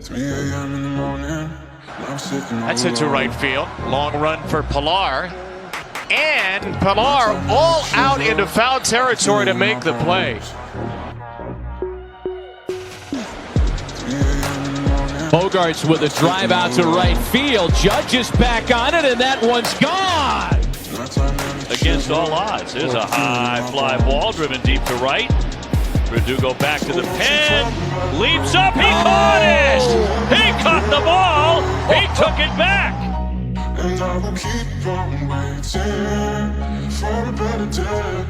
3 a.m. in the morning. I'm sitting That's hit to right field. Long run for Pilar. And Pilar all out into foul territory to make the play. Bogarts with a drive out to right field. Judge is back on it, and that one's gone. Against all odds. Here's a high fly ball driven deep to right. Verdugo back to the pen. Leaps up. He caught it. He caught the ball. He took it back. And I will keep on waiting for a better day.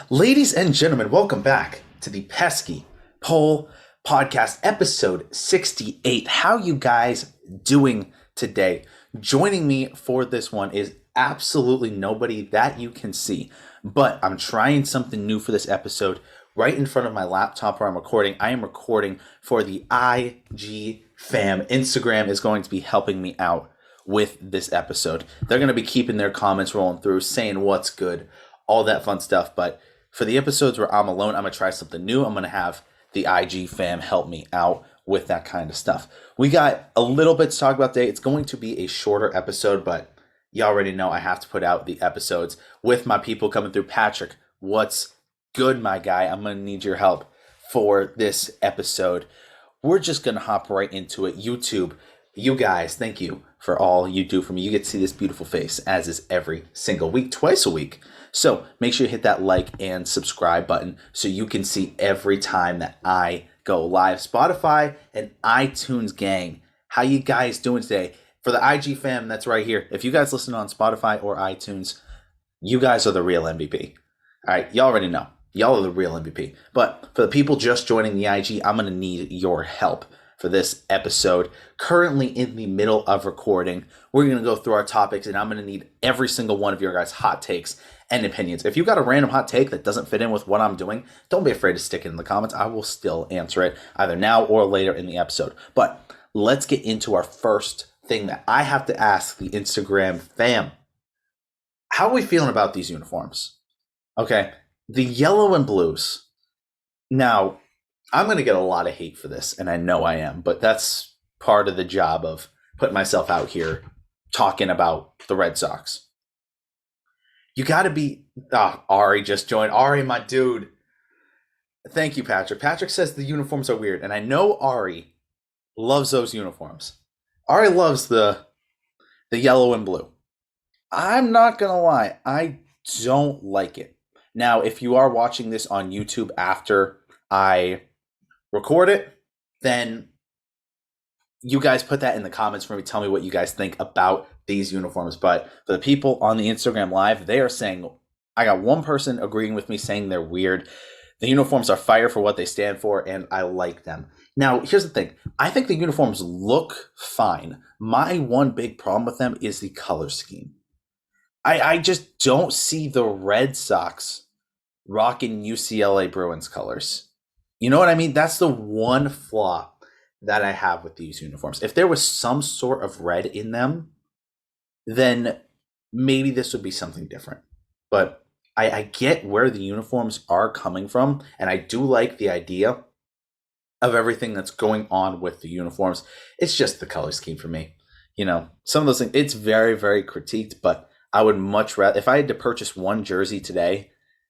Ladies and gentlemen, welcome back to the Pesky Poll Podcast, episode 68. How you guys doing today? Joining me for this one is absolutely nobody that you can see, but I'm trying something new for this episode. Right in front of my laptop where I'm recording, I am recording for the IG fam. Instagram is going to be helping me out with this episode. They're going to be keeping their comments rolling through, saying what's good, all that fun stuff. But for the episodes where I'm alone, I'm going to try something new. I'm going to have the IG fam help me out with that kind of stuff. We got a little bit to talk about today. It's going to be a shorter episode, but you already know I have to put out the episodes with my people coming through. Patrick, what's good, my guy? I'm going to need your help for this episode. We're just going to hop right into it. YouTube, you guys, thank you for all you do for me. You get to see this beautiful face, as is every single week, twice a week. So make sure you hit that like and subscribe button so you can see every time that I go live. Spotify and iTunes gang, how you guys doing today? For the IG fam that's right here, if you guys listen on Spotify or iTunes, you guys are the real MVP. All right, y'all already know. Y'all are the real MVP. But for the people just joining the IG, I'm going to need your help for this episode. Currently in the middle of recording, we're going to go through our topics, and I'm going to need every single one of your guys' hot takes and opinions. If you got a random hot take that doesn't fit in with what I'm doing, don't be afraid to stick it in the comments. I will still answer it either now or later in the episode. But let's get into our first thing that I have to ask the Instagram fam. How are we feeling about these uniforms? Okay, the yellow and blues. Now, I'm going to get a lot of hate for this, and I know I am, but that's part of the job of putting myself out here talking about the Red Sox. You got to be... Ari just joined. Ari, my dude. Thank you, Patrick. Patrick says the uniforms are weird, and I know Ari loves those uniforms. Ari loves the yellow and blue. I'm not going to lie. I don't like it. Now, if you are watching this on YouTube after I record it, then you guys put that in the comments for me. Tell me what you guys think about these uniforms. But for the people on the Instagram Live, they are saying, I got one person agreeing with me saying they're weird. The uniforms are fire for what they stand for, and I like them. Now, here's the thing. I think the uniforms look fine. My one big problem with them is the color scheme. I just don't see the Red Sox rocking UCLA Bruins colors. You know what I mean? That's the one flaw that I have with these uniforms. If there was some sort of red in them, then maybe this would be something different. But I get where the uniforms are coming from, and I do like the idea of everything that's going on with the uniforms. It's just the color scheme for me. You know, some of those things, it's very, very critiqued, but I would much rather, if I had to purchase one jersey today,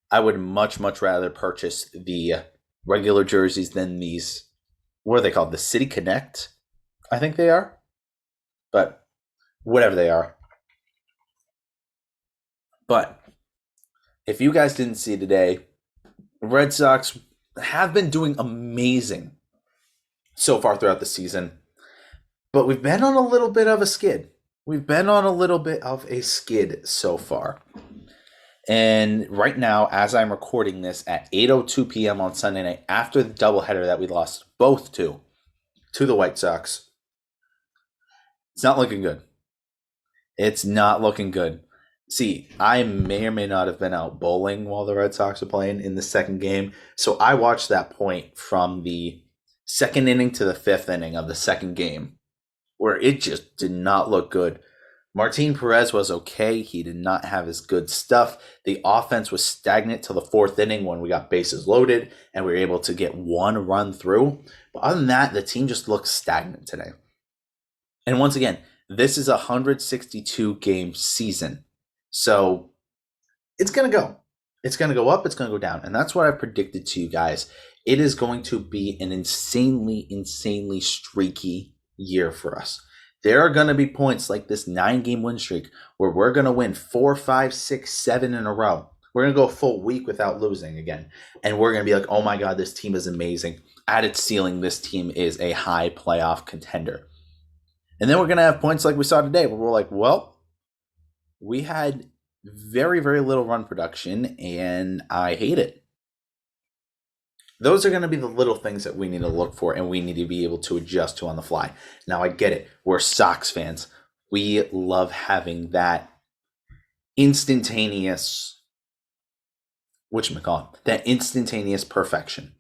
I would much, much rather purchase the regular jerseys than these, what are they called? The City Connect, I think they are. But whatever they are. But if you guys didn't see today, Red Sox have been doing amazing so far throughout the season. But we've been on a little bit of a skid. We've been on a little bit of a skid so far. And right now, as I'm recording this at 8:02 p.m. on Sunday night, after the doubleheader that we lost both to the White Sox, it's not looking good. It's not looking good. See, I may or may not have been out bowling while the Red Sox were playing in the second game. So I watched that point from the second inning to the fifth inning of the second game, where it just did not look good Martin Perez was okay. He did not have his good stuff. The offense was stagnant till the fourth inning when we got bases loaded and we were able to get one run through. But other than that, the team just looks stagnant today. And once again, this is a 162 game season. So it's going to go. It's going to go up. It's going to go down. And that's what I predicted to you guys. It is going to be an insanely, insanely streaky year for us. There are going to be points like this 9-game win streak where we're going to win 4, 5, 6, 7 in a row. We're going to go a full week without losing again. And we're going to be like, oh my God, this team is amazing. At its ceiling, this team is a high playoff contender. And then we're going to have points like we saw today where we're like, well, we had very, very little run production and I hate it. Those are going to be the little things that we need to look for and we need to be able to adjust to on the fly. Now, I get it. We're Sox fans. We love having that instantaneous, that instantaneous perfection,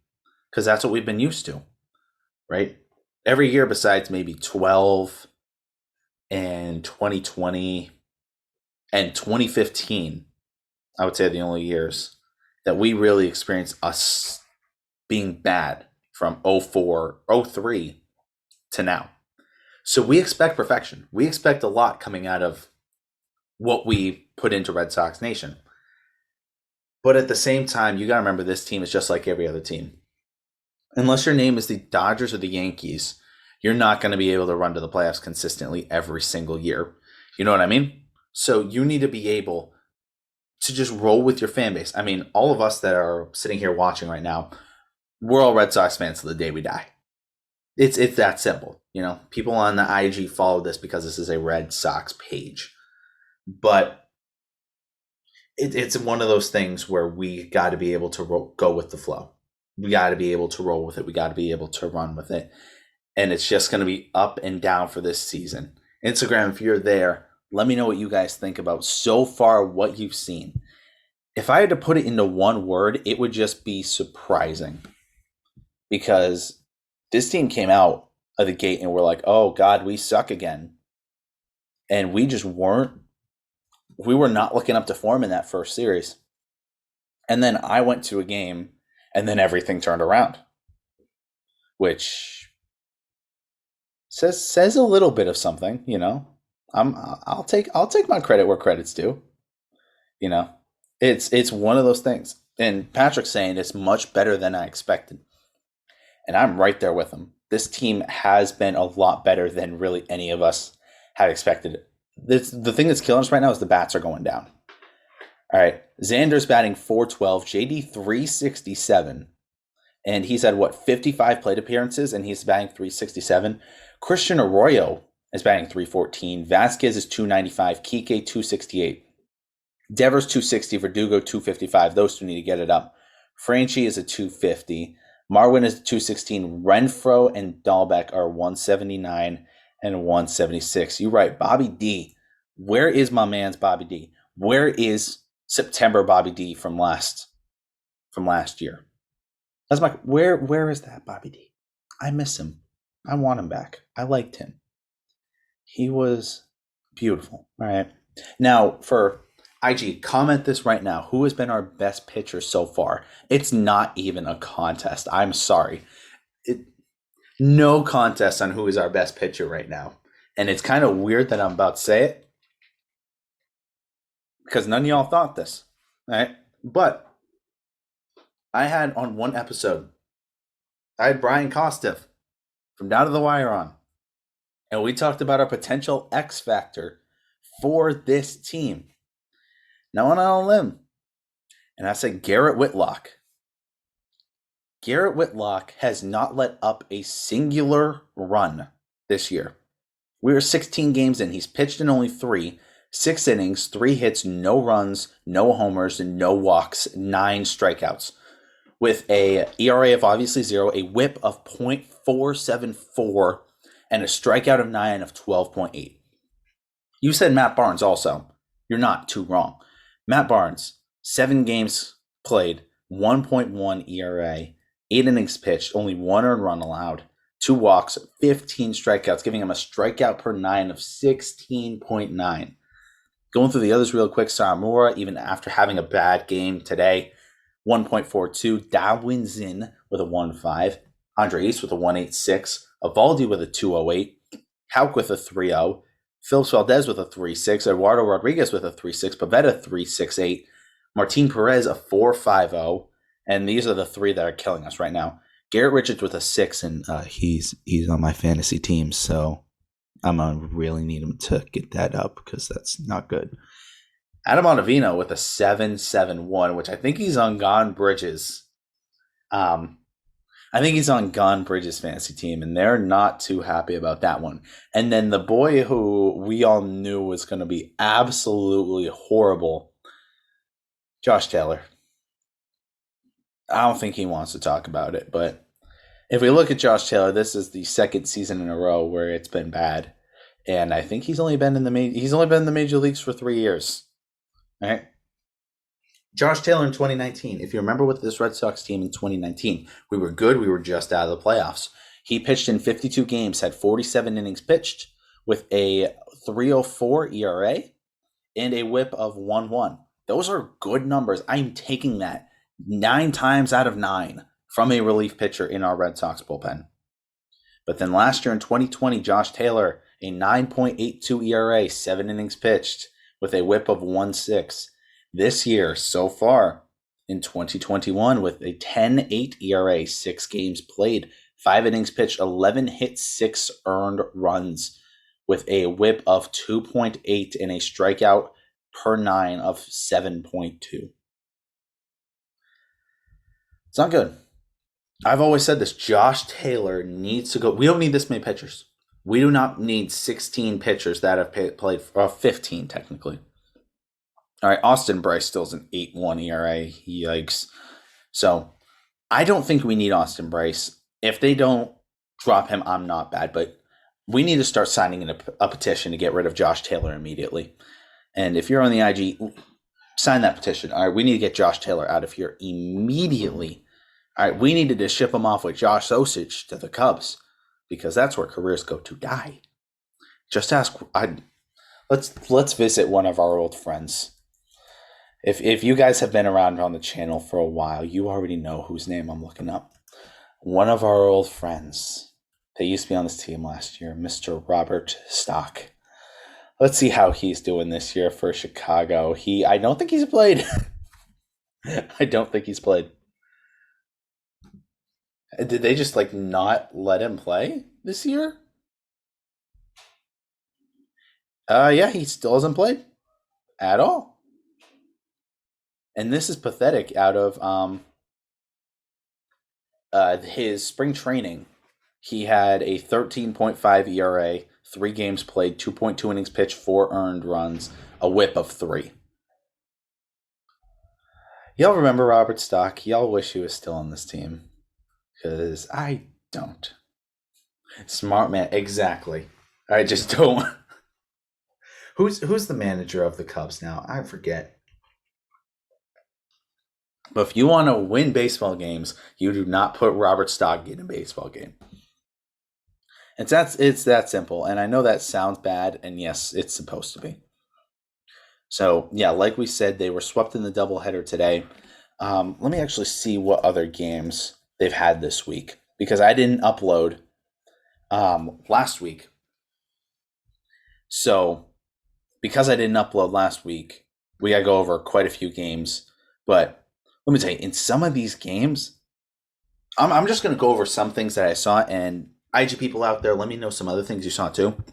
because that's what we've been used to, right? Every year besides maybe 12 and 2020 and 2015, I would say the only years that we really experienced us being bad from 04, 03 to now. So we expect perfection. We expect a lot coming out of what we put into Red Sox Nation. But at the same time, you got to remember this team is just like every other team. Unless your name is the Dodgers or the Yankees, you're not going to be able to run to the playoffs consistently every single year. You know what I mean? So you need to be able to just roll with your fan base. I mean, all of us that are sitting here watching right now, we're all Red Sox fans till the day we die. It's that simple. You know, people on the IG follow this because this is a Red Sox page. But it's one of those things where we got to be able to go with the flow. We got to be able to roll with it. We got to be able to run with it. And it's just going to be up and down for this season. Instagram, if you're there, let me know what you guys think about so far what you've seen. If I had to put it into one word, it would just be surprising. Because this team came out of the gate and we're like, oh God, we suck again. And we just weren't. We were not looking up to form in that first series. And then I went to a game and then everything turned around. Which says a little bit of something, you know. I'll take my credit where credit's due. You know. It's one of those things. And Patrick's saying it's much better than I expected. And I'm right there with him. This team has been a lot better than really any of us had expected. The thing that's killing us right now is the bats are going down. All right. Xander's batting .412, JD .367. And he's had, 55 plate appearances, and he's batting .367. Christian Arroyo is batting .314. Vasquez is .295. Kike .268. Devers .260. Verdugo .255. Those two need to get it up. Franchi is a .250. Marwin is .216. Renfroe and Dahlbeck are .179 and .176. You're right, Bobby D. Where is my man's Bobby D? Where is September Bobby D from last year? That's where is that Bobby D? I miss him. I want him back. I liked him. He was beautiful. All right. Now for IG, comment this right now. Who has been our best pitcher so far? It's not even a contest. I'm sorry. No contest on who is our best pitcher right now. And it's kind of weird that I'm about to say it because none of y'all thought this. All right. But I had on one episode, I had Brian Kostiff from Down to the Wire on. And we talked about our potential X factor for this team. Now I went on a limb, and I said Garrett Whitlock. Garrett Whitlock has not let up a singular run this year. We were 16 games in. He's pitched in only 3, 6 innings, 3 hits, no runs, no homers, no walks, 9 strikeouts. With a ERA of obviously 0, a whip of .474, and a strikeout of 9 of 12.8. You said Matt Barnes also. You're not too wrong. Matt Barnes, 7 games played, 1.1 ERA, 8 innings pitched, only 1 earned run allowed, 2 walks, 15 strikeouts, giving him a strikeout per 9 of 16.9. Going through the others real quick, Samura, even after having a bad game today, 1.42. Dawinzin with a 1.5. Andre Ace with a 1.86. Evaldi with a 2.08. Hauk with a 3.0. Phillips Valdez with a 3.6. Eduardo Rodriguez with a 3.6. Pavetta 3.68. Martin Perez a 4.50. And these are the 3 that are killing us right now. Garrett Richards with a 6, and he's on my fantasy team, so I'm going to really need him to get that up because that's not good. Adam Ottavino with a 7.71, which I think he's on Gone Bridges. I think he's on Gone Bridges fantasy team, and they're not too happy about that one. And then the boy who we all knew was going to be absolutely horrible, Josh Taylor. I don't think he wants to talk about it, but if we look at Josh Taylor, this is the second season in a row where it's been bad, and I think he's only been in the major leagues for 3 years. All right, Josh Taylor in 2019. If you remember with this Red Sox team in 2019, we were good. We were just out of the playoffs. He pitched in 52 games, had 47 innings pitched with a 3.04 ERA and a WHIP of 1.1. Those are good numbers. I'm taking that 9 times out of 9 from a relief pitcher in our Red Sox bullpen. But then last year in 2020, Josh Taylor, a 9.82 ERA, 7 innings pitched with a WHIP of 1.6. This year, so far, in 2021, with a 10.8 ERA, 6 games played, 5 innings pitched, 11 hits, 6 earned runs, with a WHIP of 2.8 and a strikeout per 9 of 7.2. It's not good. I've always said this. Josh Taylor needs to go. We don't need this many pitchers. We do not need 16 pitchers that have played, 15 technically. All right, Austin Bryce still's an 8.1 ERA. Yikes. So I don't think we need Austin Bryce. If they don't drop him, I'm not bad. But we need to start signing in a petition to get rid of Josh Taylor immediately. And if you're on the IG, sign that petition. All right, we need to get Josh Taylor out of here immediately. All right, we needed to ship him off with Josh Osich to the Cubs because that's where careers go to die. Just ask. Let's visit one of our old friends. If you guys have been around on the channel for a while, you already know whose name I'm looking up. One of our old friends that used to be on this team last year, Mr. Robert Stock. Let's see how he's doing this year for Chicago. I don't think he's played. I don't think he's played. Did they just not let him play this year? Yeah, he still hasn't played at all. And this is pathetic out of his spring training. He had a 13.5 ERA, 3 games played, 2.2 innings pitched, 4 earned runs, a WHIP of 3. Y'all remember Robert Stock? Y'all wish he was still on this team. Because I don't. Smart man, exactly. I just don't. Who's the manager of the Cubs now? I forget. But if you want to win baseball games, you do not put Robert Stock in a baseball game. It's that simple. And I know that sounds bad, and yes, it's supposed to be. So, yeah, like we said, they were swept in the doubleheader today. Let me actually see what other games they've had this week, because I didn't upload last week. So, because I didn't upload last week, we got to go over quite a few games. But let me tell you, in some of these games, I'm just going to go over some things that I saw, and IG people out there, let me know some other things you saw too.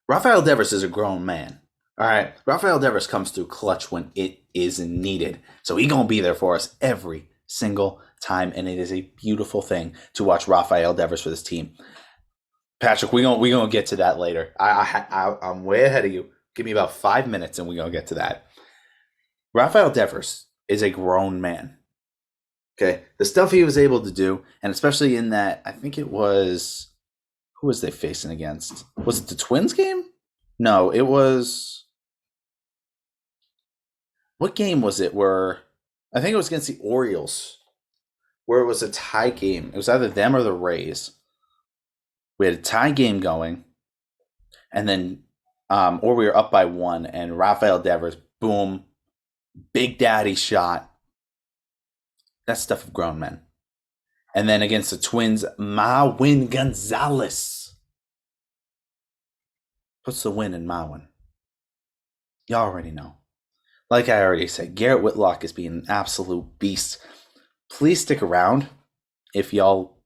Rafael Devers is a grown man. All right, Rafael Devers comes through clutch when it is needed. So he's going to be there for us every single time, and it is a beautiful thing to watch Rafael Devers for this team. Patrick, we're gonna get to that later. I'm way ahead of you. Give me about 5 minutes, and we're gonna get to that. Rafael Devers is a grown man. Okay, the stuff he was able to do, and especially in that, I think it was, who was they facing against? Was it the Twins game? No, it was. What game was it? I think it was against the Orioles, where it was a tie game. It was either them or the Rays. We had a tie game going, and then, or we were up by 1, and Rafael Devers, boom, Big Daddy shot. That's stuff of grown men. And then against the Twins, Mawin Gonzalez puts the win in Mawin. Y'all already know. Like I already said, Garrett Whitlock is being an absolute beast. Please stick around if y'all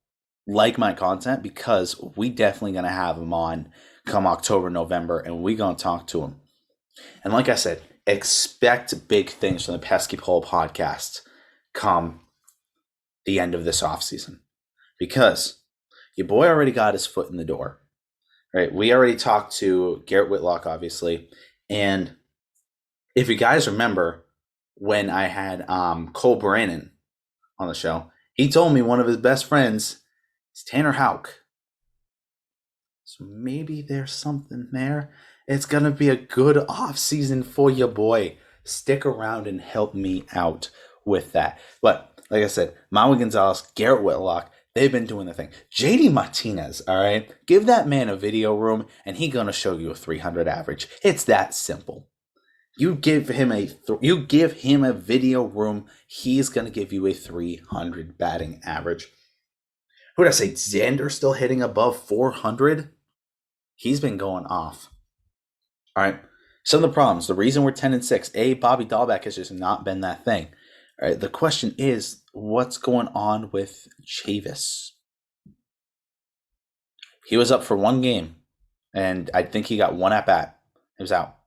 like my content, because we definitely going to have him on come October, November, and we going to talk to him. And like I said, expect big things from the Pesky Pole podcast come the end of this offseason, because your boy already got his foot in the door. Right? We already talked to Garrett Whitlock, obviously, and if you guys remember when I had Cole Brannon on the show, he told me one of his best friends is Tanner Houck. So maybe there's something there. It's going to be a good offseason for your boy. Stick around and help me out with that. But like I said, Maui Gonzalez, Garrett Whitlock, they've been doing the thing. JD Martinez, all right? Give that man a video room, and he's going to show you a 300 average. It's that simple. You give him a video room, he's going to give you a 300 batting average. Who did I say? Xander still hitting above 400? He's been going off. All right. Some of the problems. The reason we're 10-6. Bobby Dahlbeck has just not been that thing. All right. The question is, what's going on with Chavis? He was up for 1 game, and I think he got 1 at-bat. He was out.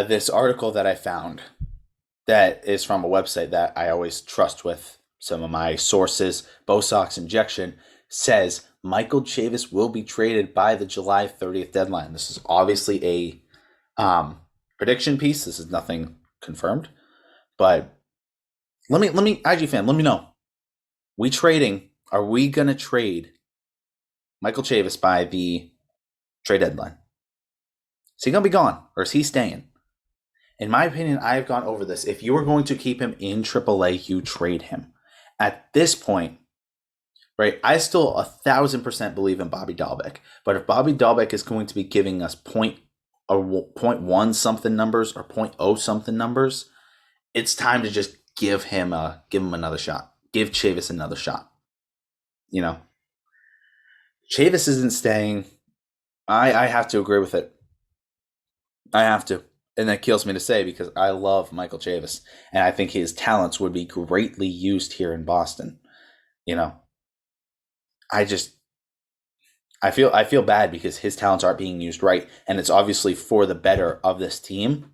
This article that I found that is from a website that I always trust with some of my sources, Bo Sox Injection, says Michael Chavis will be traded by the July 30th deadline. This is obviously a prediction piece. This is nothing confirmed, but let me IG fan, let me know. Are we going to trade Michael Chavis by the trade deadline? Is he going to be gone, or is he staying? In my opinion, I have gone over this. If you are going to keep him in AAA, you trade him. At this point, right, I still 1,000% believe in Bobby Dahlbeck. But if Bobby Dahlbeck is going to be giving us 0.1 something numbers or 0.0 something numbers, it's time to just give him another shot. Give Chavis another shot. You know, Chavis isn't staying. I have to agree with it. I have to. And that kills me to say, because I love Michael Chavis, and I think his talents would be greatly used here in Boston. You know, I feel bad because his talents aren't being used right, and it's obviously for the better of this team.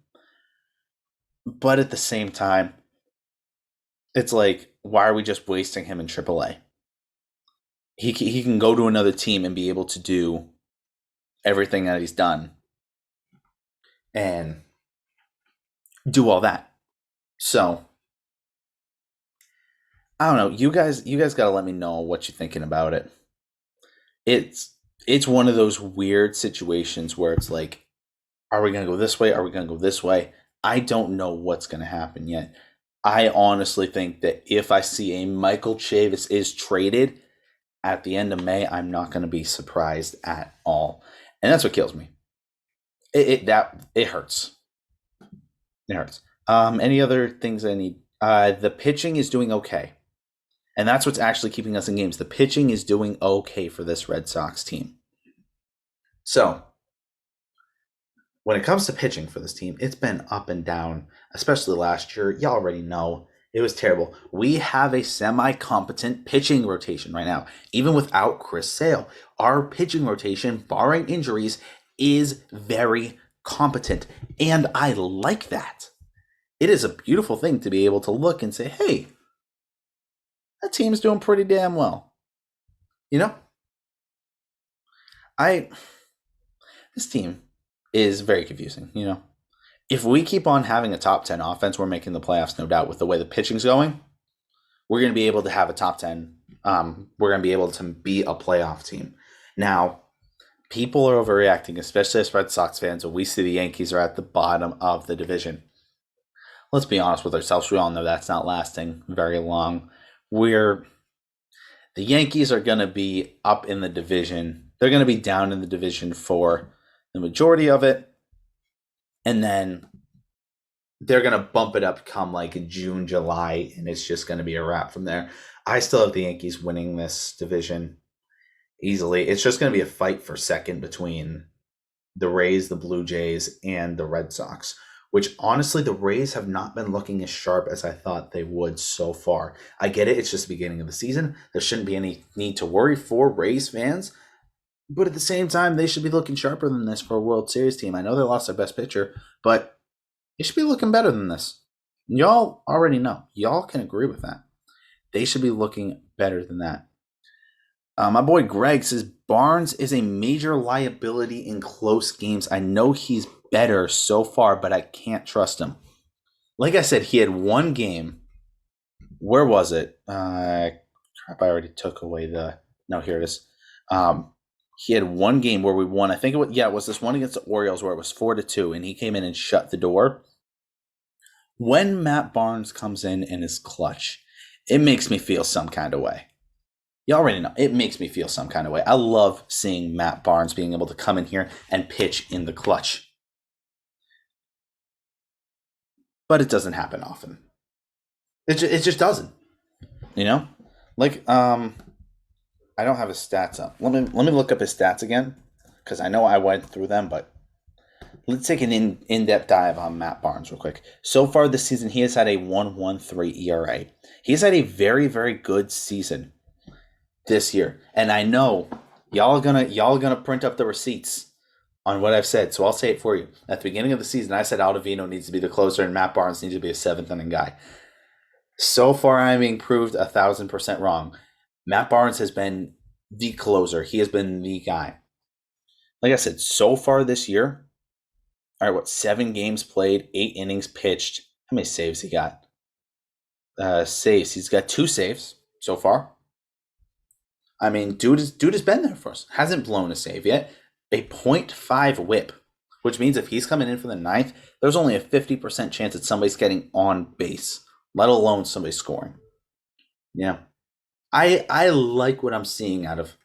But at the same time, it's like, why are we just wasting him in AAA? He can go to another team and be able to do everything that he's done and do all that. So I don't know. You guys got to let me know what you're thinking about it. It's one of those weird situations where it's like, are we going to go this way? Are we going to go this way? I don't know what's going to happen yet. I honestly think that if I see a Michael Chavis is traded at the end of May, I'm not going to be surprised at all. And that's what kills me. It hurts. It hurts. Any other things I need? The pitching is doing okay. And that's what's actually keeping us in games. The pitching is doing okay for this Red Sox team. So, when it comes to pitching for this team, it's been up and down, especially last year. Y'all already know. It was terrible. We have a semi-competent pitching rotation right now. Even without Chris Sale, our pitching rotation, barring injuries, is very competent. And I like that. It is a beautiful thing to be able to look and say, hey, that team's doing pretty damn well. You know? This team is very confusing, you know? If we keep on having a top 10 offense, we're making the playoffs, no doubt, with the way the pitching's going. We're going to be able to have a top 10. We're going to be able to be a playoff team. Now, people are overreacting, especially as Red Sox fans, when we see the Yankees are at the bottom of the division. let's be honest with ourselves. We all know that's not lasting very long. The Yankees are going to be up in the division. They're going to be down in the division for the majority of it. And then they're going to bump it up come like June, July, and it's just going to be a wrap from there. I still have the Yankees winning this division easily. It's just going to be a fight for second between the Rays, the Blue Jays, and the Red Sox, which honestly, the Rays have not been looking as sharp as I thought they would so far. I get it. It's just the beginning of the season. There shouldn't be any need to worry for Rays fans. But at the same time, they should be looking sharper than this for a World Series team. I know they lost their best pitcher, but they should be looking better than this. Y'all already know. Y'all can agree with that. They should be looking better than that. My boy Greg says Barnes is a major liability in close games. I know he's better so far, but I can't trust him. Like I said, he had one game. Where was it? Crap, I already took away the... No, here it is. He had one game where we won. I think it was this one against the Orioles where it was 4-2, and he came in and shut the door. When Matt Barnes comes in and is clutch, it makes me feel some kind of way. You already know. It makes me feel some kind of way. I love seeing Matt Barnes being able to come in here and pitch in the clutch. But it doesn't happen often. It just doesn't. You know? Like, I don't have his stats up. Let me look up his stats again, because I know I went through them, but let's take an in-depth dive on Matt Barnes real quick. So far this season, he has had a 1.13 ERA. He's had a very, very good season this year, and I know y'all gonna print up the receipts on what I've said, so I'll say it for you. At the beginning of the season, I said Ottavino needs to be the closer and Matt Barnes needs to be a seventh inning guy. So far, I'm being proved 1,000% wrong. Matt Barnes has been the closer. He has been the guy. Like I said, so far this year, all right, 7 games played, 8 innings pitched. How many saves he got? Saves. He's got 2 saves so far. I mean, dude has been there for us. Hasn't blown a save yet. A .5 whip, which means if he's coming in for the 9th, there's only a 50% chance that somebody's getting on base, let alone somebody scoring. Yeah. I like what I'm seeing out of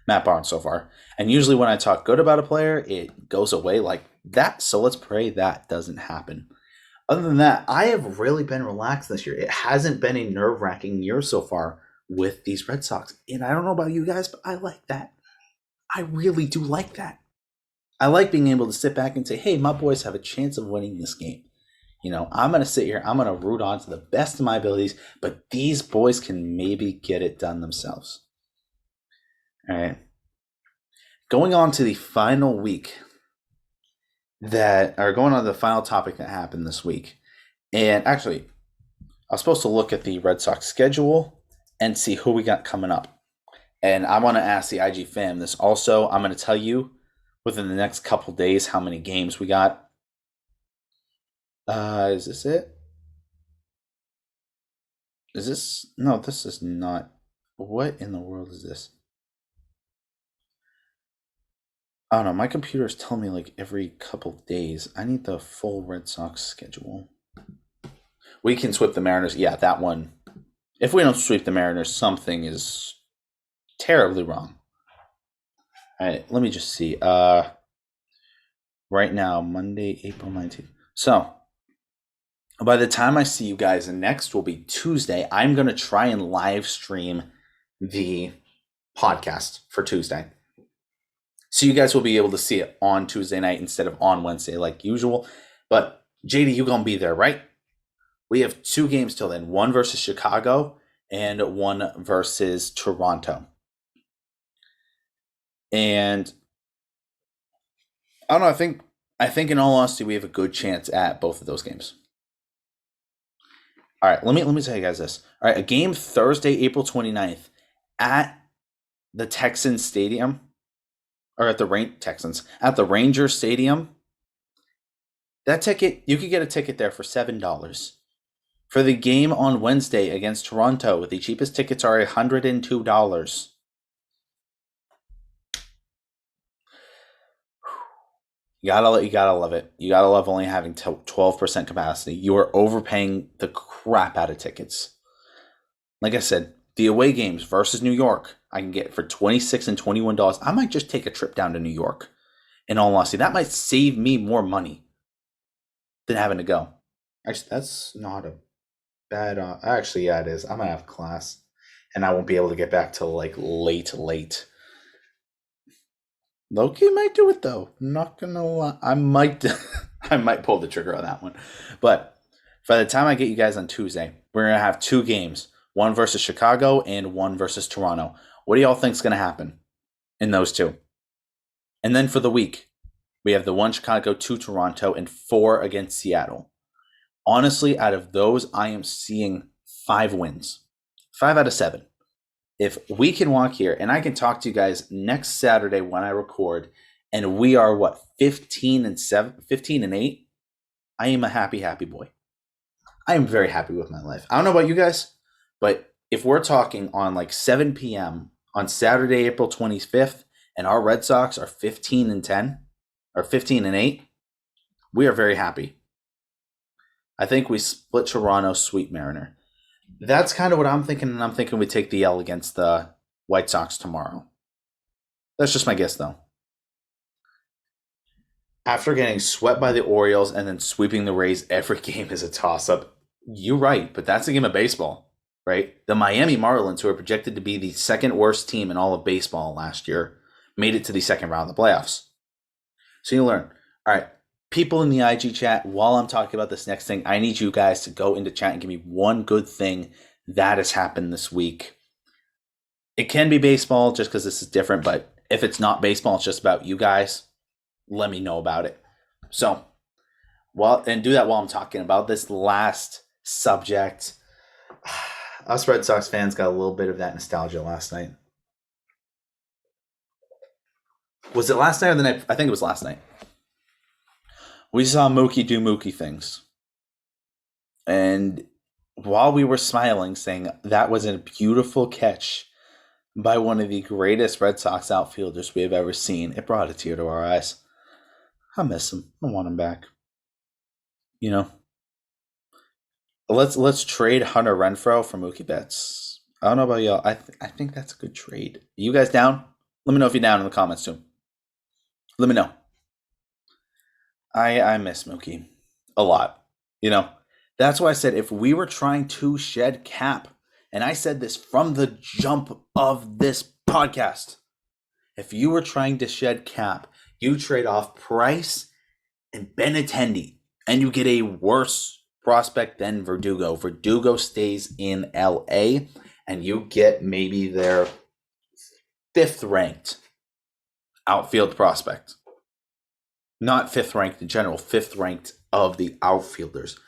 Matt Barnes so far. And usually when I talk good about a player, it goes away like that. So let's pray that doesn't happen. Other than that, I have really been relaxed this year. It hasn't been a nerve-wracking year so far with these Red Sox. And I don't know about you guys, but I like that. I really do like that. I like being able to sit back and say, hey, my boys have a chance of winning this game. You know, I'm going to sit here, I'm going to root on to the best of my abilities, but these boys can maybe get it done themselves. All right. Going on to the final week going on to the final topic that happened this week. And actually, I was supposed to look at the Red Sox schedule and see who we got coming up. And I want to ask the IG fam this also. I'm going to tell you within the next couple days how many games we got. Is this it? Is this? No, this is not. What in the world is this? Oh no, my computer's telling me like every couple days. I need the full Red Sox schedule. We can sweep the Mariners. Yeah, that one. If we don't sweep the Mariners, something is terribly wrong. All right, let me just see. Right now, Monday, April 19th. So, by the time I see you guys next will be Tuesday. I'm going to try and live stream the podcast for Tuesday. So you guys will be able to see it on Tuesday night instead of on Wednesday like usual. But JD, you going to be there, right? We have 2 games till then. 1 versus Chicago and 1 versus Toronto. And I don't know, I think in all honesty we have a good chance at both of those games. All right, let me tell you guys this. All right, a game Thursday, April 29th at the Texans Stadium, or at the Ranger Stadium. That ticket, you could get a ticket there for $7. For the game on Wednesday against Toronto, the cheapest tickets are $102. You gotta love it. You gotta love only having 12% capacity. You are overpaying the crap out of tickets. Like I said, the away games versus New York, I can get for $26 and $21. I might just take a trip down to New York. In all honesty, that might save me more money than having to go. Actually, that's not a bad. Actually, yeah, it is. I'm gonna have class, and I won't be able to get back till like late. Loki might do it though. Not gonna lie, I might. I might pull the trigger on that one. But by the time I get you guys on Tuesday, we're gonna have 2 games: one versus Chicago and one versus Toronto. What do y'all think's gonna happen in those 2? And then for the week, we have the 1 Chicago, 2 Toronto, and 4 against Seattle. Honestly, out of those, I am seeing 5 wins. 5 out of 7. If we can walk here, and I can talk to you guys next Saturday when I record, and we are, 15 and 8? I am a happy boy. I am very happy with my life. I don't know about you guys, but if we're talking on like 7 p.m. on Saturday, April 25th, and our Red Sox are 15 and 10, or 15 and 8, we are very happy. I think we split Toronto, sweep Mariner. That's kind of what I'm thinking, and I'm thinking we take the L against the White Sox tomorrow. That's just my guess, though. After getting swept by the Orioles and then sweeping the Rays, every game is a toss-up. You're right, but that's a game of baseball, right? The Miami Marlins, who are projected to be the second worst team in all of baseball last year, made it to the second round of the playoffs. So you learn. All right, people in the IG chat, while I'm talking about this next thing, I need you guys to go into chat and give me one good thing that has happened this week. It can be baseball just because this is different, but if it's not baseball, it's just about you guys, let me know about it. So, and do that while I'm talking about this last subject. Us Red Sox fans got a little bit of that nostalgia last night. Was it last night or the night? I think it was last night. We saw Mookie do Mookie things. And while we were smiling, saying that was a beautiful catch by one of the greatest Red Sox outfielders we have ever seen, it brought a tear to our eyes. I miss him. I want him back. You know? Let's trade Hunter Renfroe for Mookie Betts. I don't know about y'all. I think that's a good trade. You guys down? Let me know if you're down in the comments too. Let me know. I miss Mookie a lot. You know, that's why I said if we were trying to shed cap, and I said this from the jump of this podcast, if you were trying to shed cap, you trade off Price and Benintendi, and you get a worse prospect than Verdugo. Verdugo stays in LA, and you get maybe their 5th ranked outfield prospect. Not 5th ranked in general, 5th ranked of the outfielders.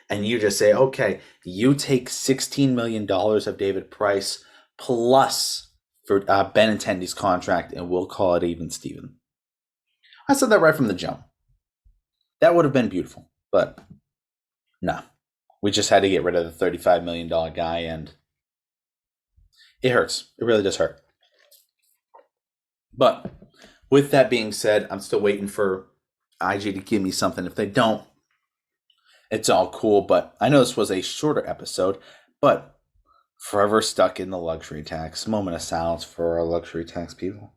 And you just say, okay, you take $16 million of David Price plus for Benintendi's contract, and we'll call it even Steven. I said that right from the jump. That would have been beautiful, but no. We just had to get rid of the $35 million guy, and it hurts. It really does hurt. But with that being said, I'm still waiting for IG to give me something. If they don't, it's all cool. But I know this was a shorter episode, but forever stuck in the luxury tax. Moment of silence for our luxury tax people.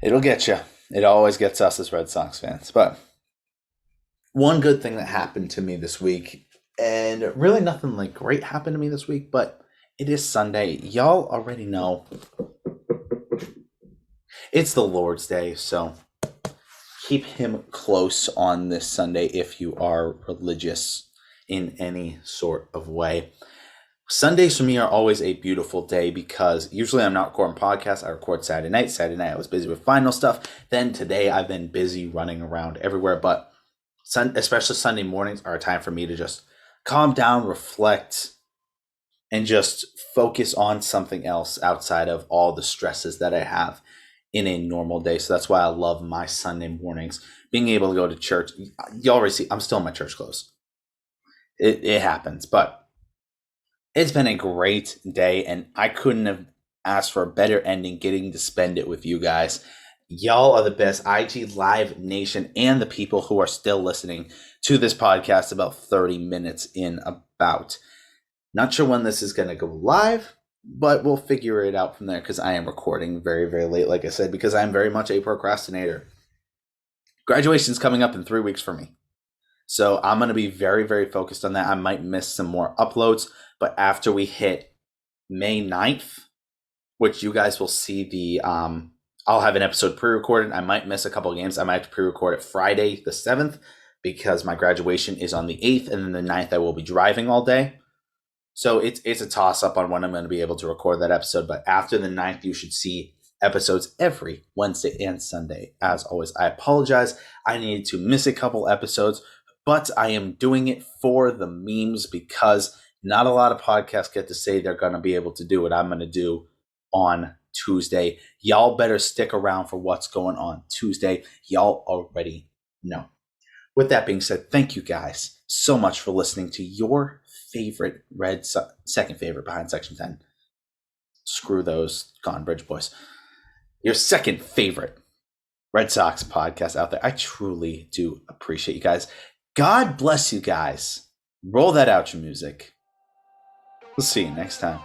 It'll get you. It always gets us as Red Sox fans. But one good thing that happened to me this week, and really nothing like great happened to me this week, but it is Sunday. Y'all already know it's the Lord's Day, so keep him close on this Sunday if you are religious in any sort of way. Sundays for me are always a beautiful day because usually I'm not recording podcasts. I record Saturday night. Saturday night I was busy with final stuff. Then today I've been busy running around everywhere, but especially Sunday mornings are a time for me to just calm down, reflect, and just focus on something else outside of all the stresses that I have in a normal day. So that's why I love my Sunday mornings. Being able to go to church. You already see I'm still in my church clothes. It happens, but it's been a great day, and I couldn't have asked for a better ending getting to spend it with you guys. Y'all are the best. IG Live Nation and the people who are still listening to this podcast about 30 minutes in about. Not sure when this is going to go live, but we'll figure it out from there because I am recording very, very late, like I said, because I'm very much a procrastinator. Graduation's coming up in 3 weeks for me. So I'm going to be very, very focused on that. I might miss some more uploads, but after we hit May 9th, which you guys will see I'll have an episode pre-recorded. I might miss a couple of games. I might have to pre-record it Friday the 7th because my graduation is on the 8th, and then the 9th I will be driving all day. So it's a toss-up on when I'm going to be able to record that episode. But after the 9th, you should see episodes every Wednesday and Sunday. As always, I apologize. I needed to miss a couple episodes, but I am doing it for the memes because not a lot of podcasts get to say they're going to be able to do what I'm going to do on Tuesday. Y'all better stick around for what's going on Tuesday. Y'all already know. With that being said, thank you guys so much for listening to your favorite second favorite behind Section 10. Screw those Gone Bridge boys. Your second favorite Red Sox podcast out there. I truly do appreciate you guys. God bless you guys. Roll that outro music. We'll see you next time.